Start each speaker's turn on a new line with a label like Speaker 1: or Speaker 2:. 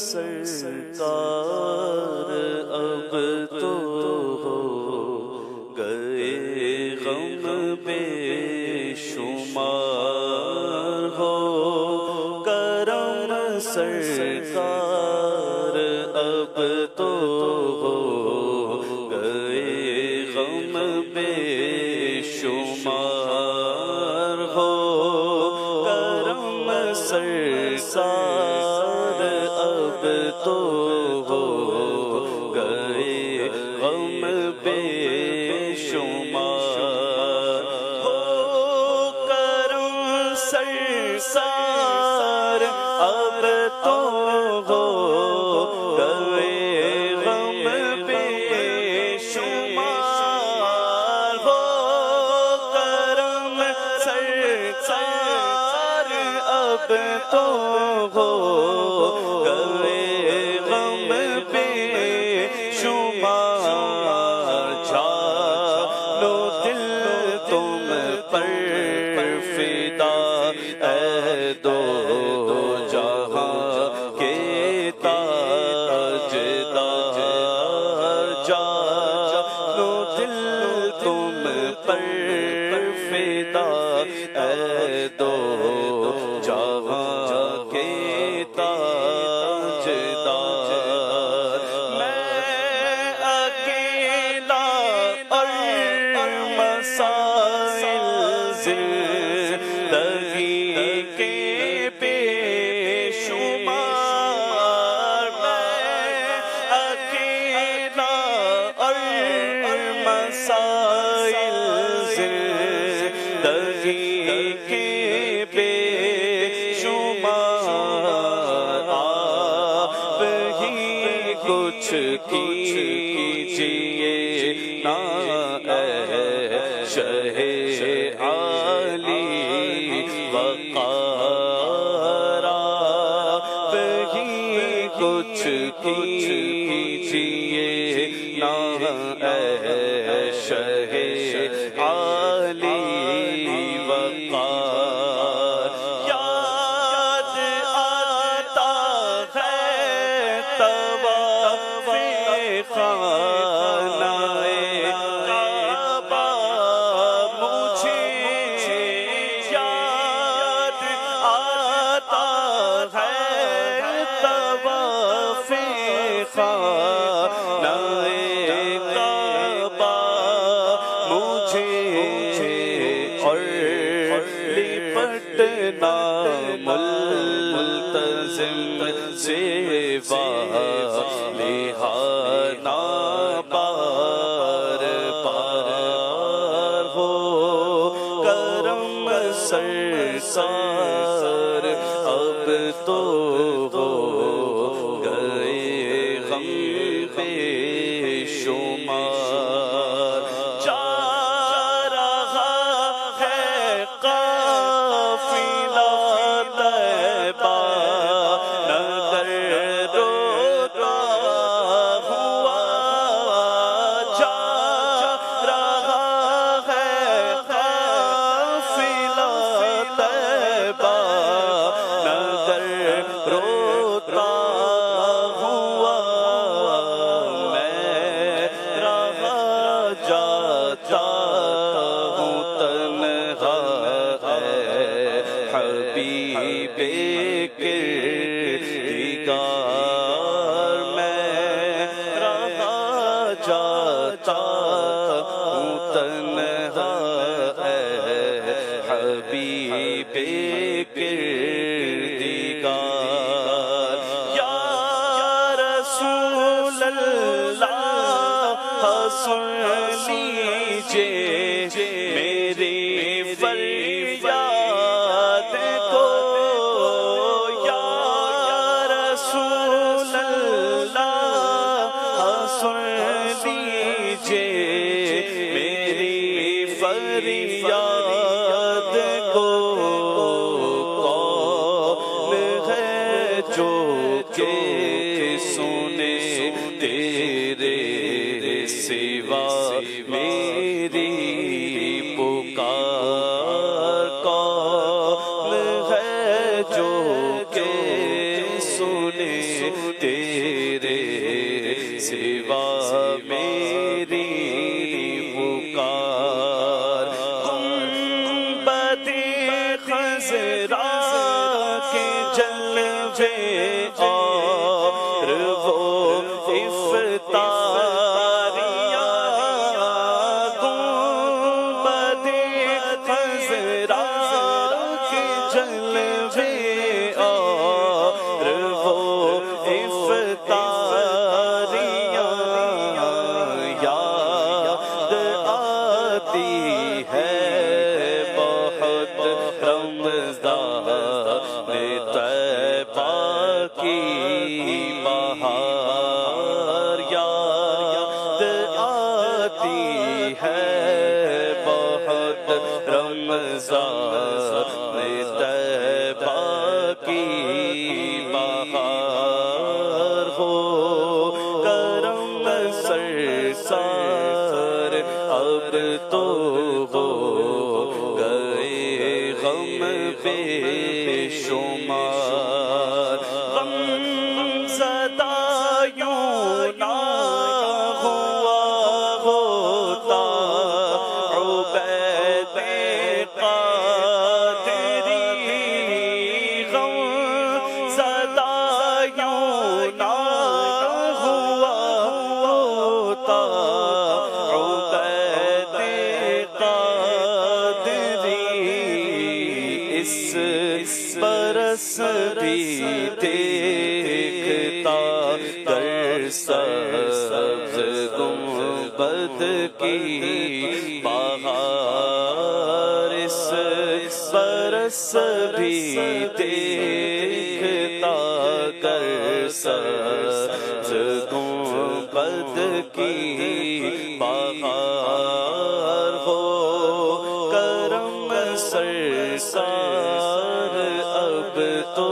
Speaker 1: سرکار اب تو ہو گئے غم بے شمار ہو کرم سرکار اب تو ہو گئے غم بے شمار ہو کرم سرکار اب تو ہو گئے غم بے شمار ہو کرم سرکار اب تو ہو گئے غم بے شمار ہو کرم سرکار اب تو ہو گئے غم بے شمار جانو دل تم پر فدا اے دو جہاں کے تاجدار جانو دل تم پر فدا اے دو جہاں کے تاجدار میں اکیلا اور مسائل زندگی کے بے شمار میں اکیلا اور مسائل زندگی کے بے شمار آپ ہی کچھ کیجئے نا اے شہ عالی وقار آپ ہی کچھ کیجئے نا اے شہ عالی وقار یاد آتا ہے طواف خانہ کعبہ مجھے یاد آتا ہے طواف خانہ کعبہ مجھے اور لپٹنا ملتزم سے لہانا بار بار ہو کرم سرکار اب تو ہو گئے غم بے شمار جا رہا ہے قافلہ طیبہ نگر روتا ہوا جا رہا ہے قافلہ طیبہ نگر روتا ہوا میں رہا جاتا ہوں تنہا اے حبیب کردگار میں رہا جاتا ہوں تنہا اے حبیب کردگار یا رسول اللہ سن لیجئے میری فریاد کو یا رسول اللہ سن لیجئے میری فریاد کو کون ہے جو کہ سنے تیرے سوا میری پکار کون ہے جو کہ سنے تیرے سوا میری پکار گنبد خضرا کے جلوے اور وہ افتاریاں گنبد خضرا کے جلوے اور وہ افتاریاں یاد آتی ہے بہت رمضان طیبہ کی بہار یاد آتی ہے بہت رمضان طیبہ کی بہار ہو کرم سرسار اب تو ہو گئے غم بے شمار غم زدہ یوں نہ ہوا ہوتا عبید قادری غم زدہ یوں نہ ہوا ہوتا عبید قادری اس برس بھی دیکھتا در سبز گنبد کی بہار اس برس بھی دیکھتا در سبز گنبد کی بہار ہو کرم سرسار اب تو